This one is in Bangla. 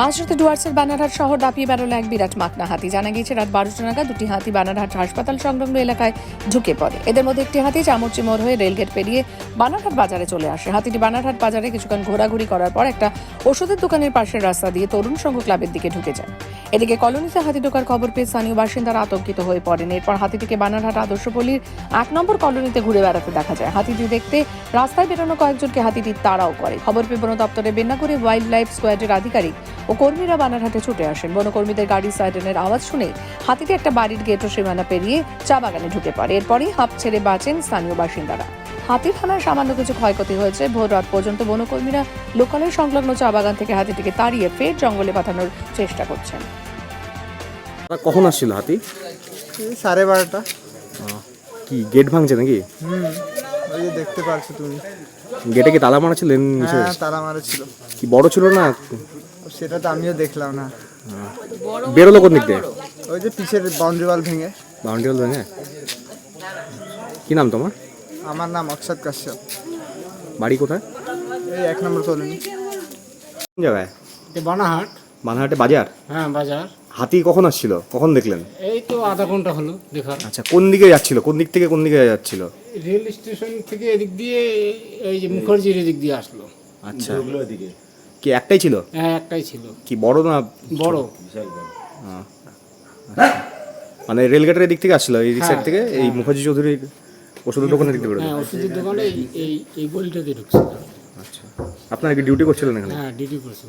মাঝরাতে ডুয়ার্সের বানারহাট শহর দাপিয়ে বেরোলো এক বিরাট মাকনা হাতি। জানা গিয়েছে রাত 12টা নাগাদ দুটি হাতি বানারহাট হাসপাতাল সংলগ্ন এলাকায় ঢুকে পড়ে। এদের মধ্যে একটি হাতি চামড়চিমর হয়ে রেলগেট পেরিয়ে বানারহাট বাজারে চলে আসে। হাতিটি বানারহাট বাজারে কিছুক্ষণ ঘোরাঘুরি করার পর একটা ওষুধের দোকানের পাশের রাস্তা দিয়ে তরুণ সংঘ ক্লাবের দিকে ঢুকে যায়। এদিকে কলোনিতে হাতি ঢোকার খবর পেয়ে স্থানীয় বাসিন্দারা আতঙ্কিত হয়ে পড়েন। এরপর হাতিটিকে বানারহাট আদর্শপল্লীর 1 নম্বর কলোনিতে ঘুরে বেড়াতে দেখা যায়। হাতিটি দেখতে রাস্তায় বেরোনো কয়েকজনকে হাতিটি তাড়াও করে। খবর পেয়ে বন দপ্তরের বেন্নাকুড়ি ওয়াইল্ড লাইফ স্কোয়াডের আধিকারিক ও কর্মীরা বানারহাটে ছুটে আসেন। বনকর্মীদের গাড়ি সাইরেনের আওয়াজ শুনে হাতিটি একটা বাড়ির গেট ও সীমানা পেরিয়ে চা বাগানে ঢুকে পড়ে। এরপরই হাঁপ ছেড়ে বাঁচেন স্থানীয় বাসিন্দারা। হাতির থানায় সামান্য কিছু ক্ষয়ক্ষতি হয়েছে। ভোর রাত পর্যন্ত বনকর্মীরা লোকালয় সংলগ্ন চা বাগান থেকে হাতিটিকে তাড়িয়ে ফের জঙ্গলে পাঠানোর চেষ্টা করছেন। কখন আসছিল হাতি? 12:30। কি গেট ভাঙছে নাকি? ওই যে দেখতে পাচ্ছ তুমি। গেটে কি তালা মারা ছিলেন? হ্যাঁ, তালা মারা ছিল। কি বড় ছিল না? সেটা তো আমিও দেখলাম না। বেরোলো কোন দিক দিয়ে? ওই যে পিছের বাউন্ডারি ওয়াল ভেঙে। বাউন্ডারি ওয়াল ভেঙে? কি নাম তোমার? আমার নাম অক্ষত কাশ্যপ। বাড়ি কোথায়? এই 1 নম্বর কলোনি। কোন জায়গায়? বানারহাট। বানারহাটে বাজার? হ্যাঁ, বাজার। হাতি কখন আসছিল? কখন দেখলেন? এই তো আধা ঘন্টা হলো দেখা। আচ্ছা, কোন দিকে যাচ্ছিল? কোন দিক থেকে কোন দিকে যাচ্ছিল? রেল স্টেশন থেকে এদিক দিয়ে এই যে মুখার্জির এদিক দিয়ে আসলো। আচ্ছা, কি একটাই ছিল? হ্যাঁ, একটাই ছিল। কি বড় না? বড়। মানে রেলগেটের দিক থেকে আসছিল, এই সাইড থেকে এই মুখার্জি চৌধুরীর ওষুধের দোকানের দিক থেকে বেরোলো? হ্যাঁ, ওষুধের দোকানে এই গলিটাতে ঢুকছে। আচ্ছা, আপনারা কি ডিউটি করছিলেন এখানে? হ্যাঁ, ডিউটি করছে।